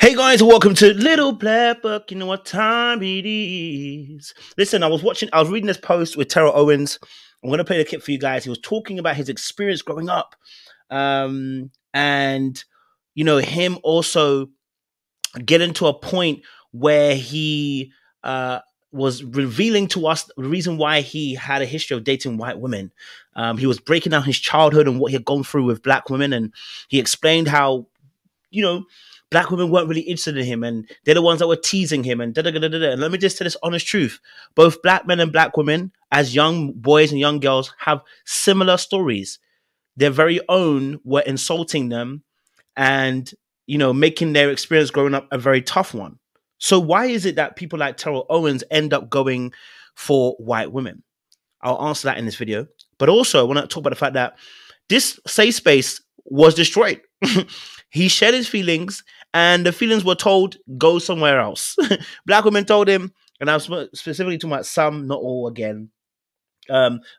Hey guys, welcome to Little Black Book. You know what time it is. Listen, I was reading this post with Terrell Owens. I'm going to play the clip for you guys. He was talking about his experience growing up. And, you know, him also getting to a point where he was revealing to us the reason why he had a history of dating white women. He was breaking down his childhood and what he had gone through with black women. And he explained how, you know, black women weren't really interested in him, and they're the ones that were teasing him, and da-da-da-da-da. And let me just tell this honest truth. Both black men and black women, as young boys and young girls, have similar stories. Their very own were insulting them and, you know, making their experience growing up a very tough one. So why is it that people like Terrell Owens end up going for white women? I'll answer that in this video. But also, I want to talk about the fact that this safe space was destroyed. He shared his feelings, and the feelings were told, go somewhere else. Black women told him, and I'm specifically talking about some, not all again.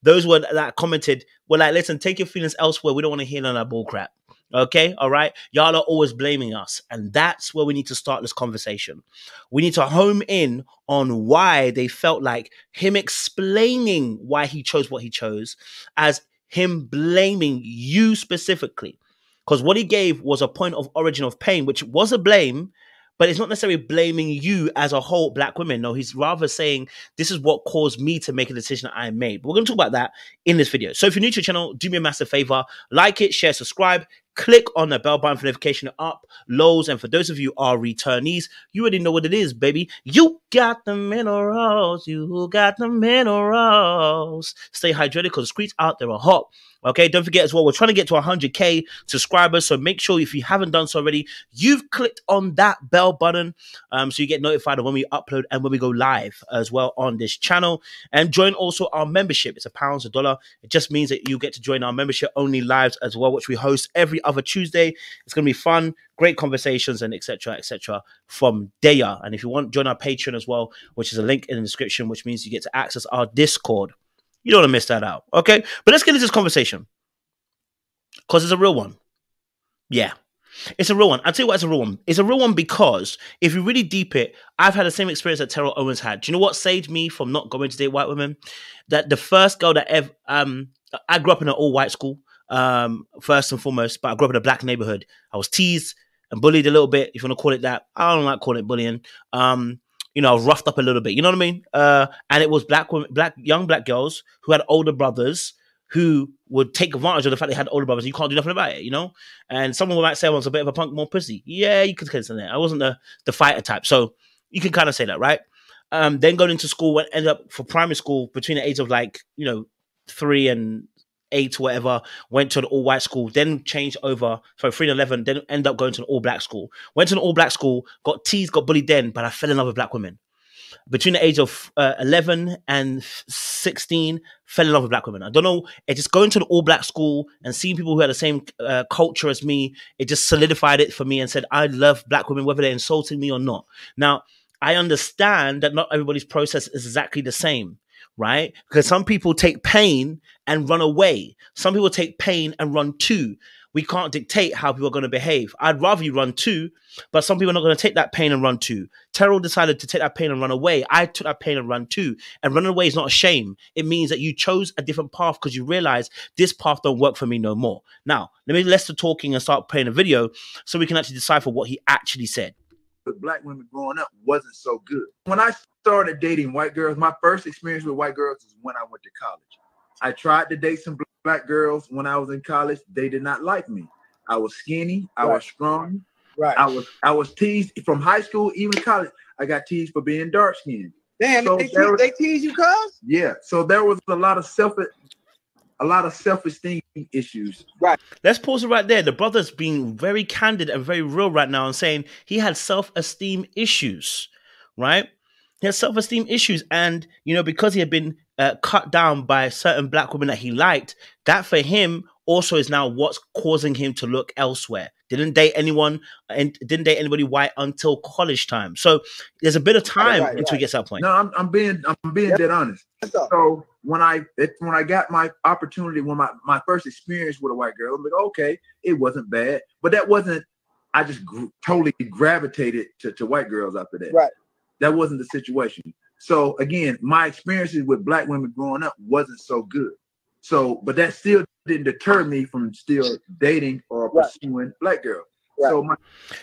Those were that commented were like, listen, take your feelings elsewhere. We don't want to hear none of that bull crap. Okay, all right. Y'all are always blaming us. And that's where we need to start this conversation. We need to home in on why they felt like him explaining why he chose what he chose as him blaming you specifically. Because what he gave was a point of origin of pain, which was a blame, but it's not necessarily blaming you as a whole, black women. No, he's rather saying this is what caused me to make a decision I made. But we're going to talk about that in this video. So if you're new to the channel, do me a massive favor. Like it, share, subscribe. Click on the bell button for notification uploads. And for those of you who are returnees, you already know what it is, baby. You got the minerals. You got the minerals. Stay hydrated because the streets out there are hot. Okay, don't forget as well, we're trying to get to 100K subscribers. So make sure if you haven't done so already, you've clicked on that bell button so you get notified of when we upload and when we go live as well on this channel. And join also our membership. It's £1, $1. It just means that you get to join our membership only lives as well, which we host every other Tuesday. It's going to be fun, great conversations, and etc. from there. And if you want, join our Patreon as well, which is a link in the description, which means you get to access our Discord. You don't want to miss that out, okay? But let's get into this conversation because it's a real one. Yeah, it's a real one. I'll tell you why it's a real one. It's a real one because if you really deep it, I've had the same experience that Terrell Owens had. Do you know what saved me from not going to date white women? That the first girl that ever, I grew up in an all-white school, first and foremost, but I grew up in a black neighborhood. I was teased and bullied a little bit, if you want to call it that. I don't like calling it bullying. You know, I was roughed up a little bit. You know what I mean? And it was young black girls who had older brothers who would take advantage of the fact they had older brothers. You can't do nothing about it, you know? And someone might say I was a bit of a punk, more pussy. Yeah, you could consider that. I wasn't the fighter type. So you can kind of say that, right? Then going into school, ended up for primary school between the age of 3 and 8 or whatever, went to an all-white school, then changed over, 3 and 11, then ended up going to an all-black school. Went to an all-black school, got teased, got bullied then, but I fell in love with black women. Between the age of 11 and 16, fell in love with black women. I don't know, it just going to an all-black school and seeing people who had the same culture as me, it just solidified it for me and said, I love black women, whether they're insulting me or not. Now, I understand that not everybody's process is exactly the same, right? Because some people take pain and run away. Some people take pain and run too. We can't dictate how people are going to behave. I'd rather you run too, but some people are not going to take that pain and run too. Terrell decided to take that pain and run away. I took that pain and run too. And running away is not a shame. It means that you chose a different path because you realize this path don't work for me no more. Now, let me less the talking and start playing a video so we can actually decipher what he actually said. But black women growing up wasn't so good. When I started dating white girls, my first experience with white girls is when I went to college. I tried to date some black girls when I was in college. They did not like me. I was skinny. I was strong. Right. I was teased from high school, even college. I got teased for being dark skinned. Damn, so they tease you, cuz? Yeah. So there was a lot of self-esteem issues. Right. Let's pause it right there. The brother's being very candid and very real right now and saying he had self-esteem issues, right? He had self-esteem issues. And, you know, because he had been cut down by certain black women that he liked, that for him also is now what's causing him to look elsewhere. Didn't date anyone and didn't date anybody white until college time. So there's a bit of time until he gets to that point. No, I'm being dead honest. So when I got my opportunity, when my first experience with a white girl, I'm like, okay, it wasn't bad, but that wasn't I just totally gravitated to white girls after that. Right. That wasn't the situation. So again, my experiences with black women growing up wasn't so good. So, but that still didn't deter me from still dating or pursuing black girls. Right.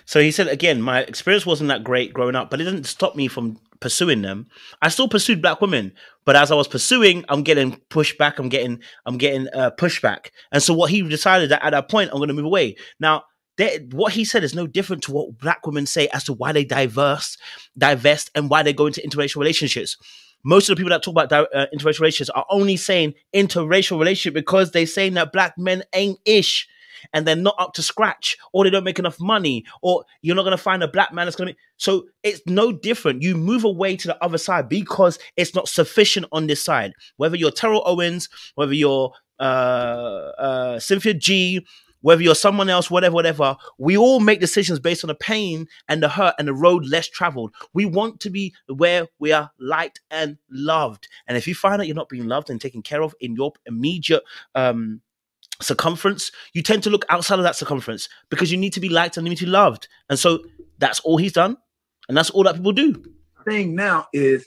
So he said again, my experience wasn't that great growing up, but it didn't stop me from pursuing them. I still pursued black women, but as I was pursuing, I'm getting pushback. I'm getting pushback. And so what he decided that at that point, I'm going to move away. Now, what he said is no different to what black women say as to why they divest, and why they go into interracial relationships. Most of the people that talk about interracial relationships are only saying interracial relationship because they're saying that black men ain't ish and they're not up to scratch, or they don't make enough money, or you're not going to find a black man that's going to make... So it's no different. You move away to the other side because it's not sufficient on this side. Whether you're Terrell Owens, whether you're Cynthia G, whether you're someone else, whatever, we all make decisions based on the pain and the hurt and the road less traveled. We want to be where we are liked and loved. And if you find out you're not being loved and taken care of in your immediate circumference, you tend to look outside of that circumference because you need to be liked and you need to be loved. And so that's all he's done. And that's all that people do. The thing now is,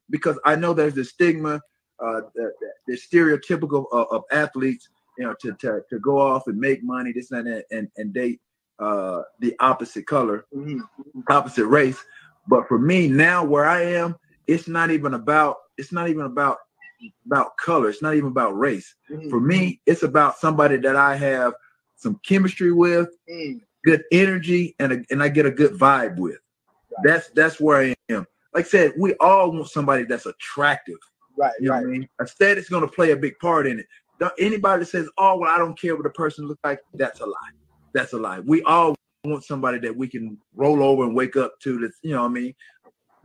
because I know there's the stigma, the stereotypical of athletes, you know, to go off and make money, this and that, and date the opposite color, opposite race. But for me now, where I am, it's not even about color. It's not even about race. For me, it's about somebody that I have some chemistry with, good energy, and I get a good vibe with. That's where I am. Like I said, we all want somebody that's attractive. Right. You know what I mean? Aesthetics going to play a big part in it. Anybody that says, "Oh, well, I don't care what the person looks like," that's a lie. That's a lie. We all want somebody that we can roll over and wake up to. That, you know what I mean?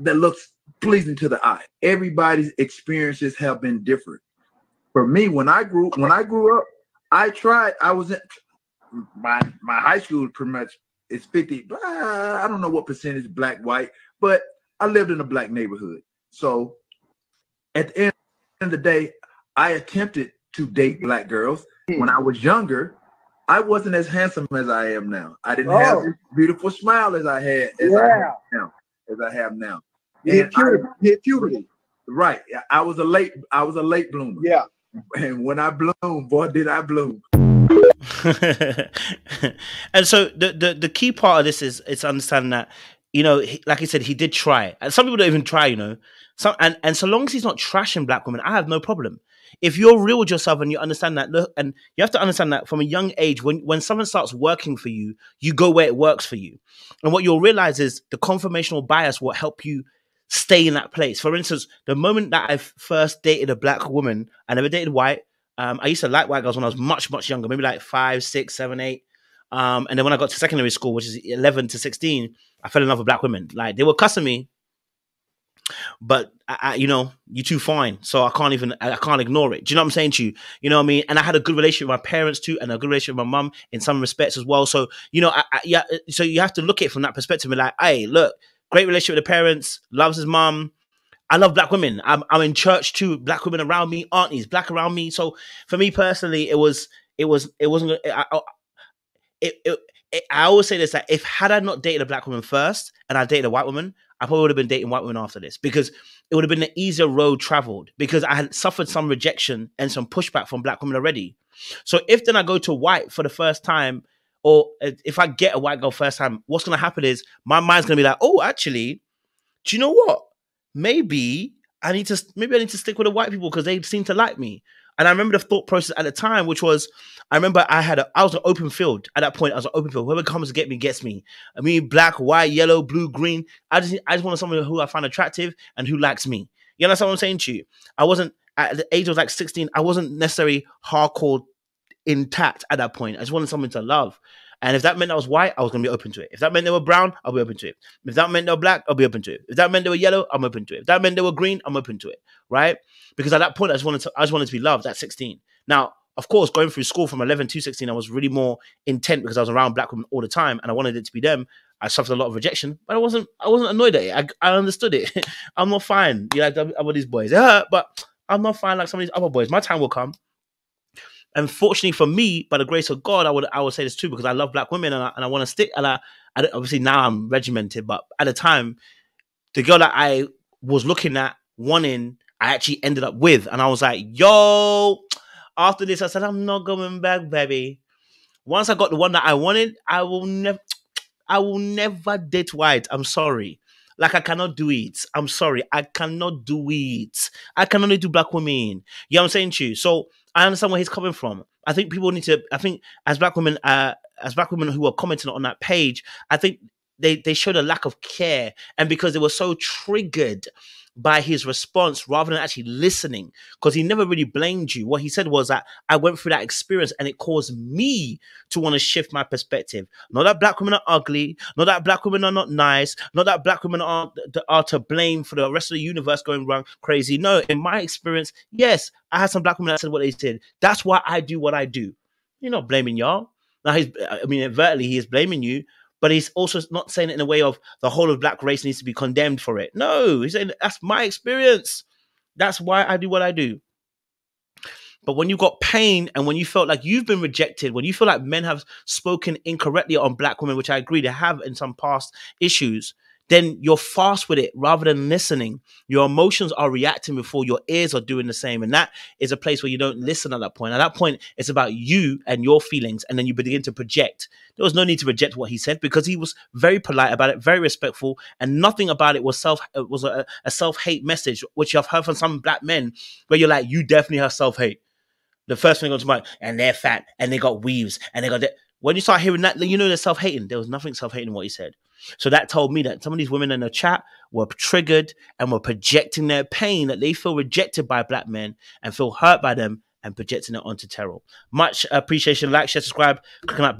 That looks pleasing to the eye. Everybody's experiences have been different. For me, when I grew up, I was in my high school pretty much is 50. I don't know what percentage black, white, but I lived in a black neighborhood. So at the end of the day, I attempted to date black girls. When I was younger, I wasn't as handsome as I am now. I didn't have this beautiful smile as I had as I have now. Hit puberty. Right. I was a late bloomer. Yeah. And when I bloomed, boy, did I bloom. And so the key part of this is it's understanding that, you know, like he said, he did try. And some people don't even try, you know. And so long as he's not trashing black women, I have no problem. If you're real with yourself and you understand that, look, and you have to understand that from a young age, when someone starts working for you, you go where it works for you. And what you'll realize is the confirmational bias will help you stay in that place. For instance, the moment that I first dated a black woman, I never dated white. I used to like white girls when I was much, much younger, maybe like 5, 6, 7, 8. And then when I got to secondary school, which is 11 to 16, I fell in love with black women. Like, they were cussing me, but I, you know, you're too fine, so I can't ignore it. Do you know what I'm saying to you? You know what I mean? And I had a good relationship with my parents too, and a good relationship with my mum in some respects as well. So, you know, yeah. So you have to look at it from that perspective and like, hey, look, great relationship with the parents, loves his mum. I love black women. I'm in church too. Black women around me, aunties, black around me. So for me personally, it wasn't. I always say this, that if had I not dated a black woman first and I dated a white woman, I probably would have been dating white women after this, because it would have been an easier road traveled, because I had suffered some rejection and some pushback from black women already. So if then I go to white for the first time, or if I get a white girl first time, what's going to happen is my mind's going to be like, oh, actually, do you know what? Maybe I need to stick with the white people because they seem to like me. And I remember the thought process at the time, which was, I remember I was an open field. At that point, I was an open field. Whoever comes to get me, gets me. I mean, black, white, yellow, blue, green. I just wanted someone who I find attractive and who likes me. You understand what I'm saying to you? I wasn't, at the age of like 16, I wasn't necessarily hardcore intact at that point. I just wanted someone to love. And if that meant I was white, I was going to be open to it. If that meant they were brown, I'll be open to it. If that meant they were black, I'll be open to it. If that meant they were yellow, I'm open to it. If that meant they were green, I'm open to it, right? Because at that point, I just wanted to be loved at 16. Now, of course, going through school from 11 to 16, I was really more intent because I was around black women all the time and I wanted it to be them. I suffered a lot of rejection, but I wasn't annoyed at it. I understood it. I'm not fine. You like other these boys. They hurt, but I'm not fine like some of these other boys. My time will come. Unfortunately for me, by the grace of God, I would say this too, because I love black women and I want to stick. And I obviously now I'm regimented, but at the time, the girl that I was looking at wanting, I actually ended up with, and I was like, yo. After this, I said, I'm not going back, baby. Once I got the one that I wanted, I will never date white. I'm sorry. Like, I cannot do it. I'm sorry. I cannot do it. I can only do black women. You know what I'm saying to you? So I understand where he's coming from. I think people need to, I think as black women who are commenting on that page, I think they showed a lack of care. And because they were so triggered by his response rather than actually listening, because he never really blamed you. What he said was that I went through that experience and it caused me to want to shift my perspective. Not that black women are ugly, not that black women are not nice, not that black women are to blame for the rest of the universe going wrong crazy. No, in my experience, yes, I had some black women that said what they said. That's why I do what I do. You're not blaming y'all. Now, overtly, he is blaming you, but he's also not saying it in a way of the whole of black race needs to be condemned for it. No, he's saying that's my experience. That's why I do what I do. But when you got pain and when you felt like you've been rejected, when you feel like men have spoken incorrectly on black women, which I agree they have in some past issues, then you're fast with it rather than listening. Your emotions are reacting before your ears are doing the same. And that is a place where you don't listen at that point. At that point, it's about you and your feelings. And then you begin to project. There was no need to reject what he said because he was very polite about it, very respectful. And nothing about it was a self-hate message, which I've heard from some black men where you're like, you definitely have self-hate. The first thing goes to mind, and they're fat and they got weaves and they got that. When you start hearing that, you know they're self-hating. There was nothing self-hating in what he said. So that told me that some of these women in the chat were triggered and were projecting their pain, that they feel rejected by black men and feel hurt by them and projecting it onto Terrell. Much appreciation. Like, share, subscribe, click on that bell.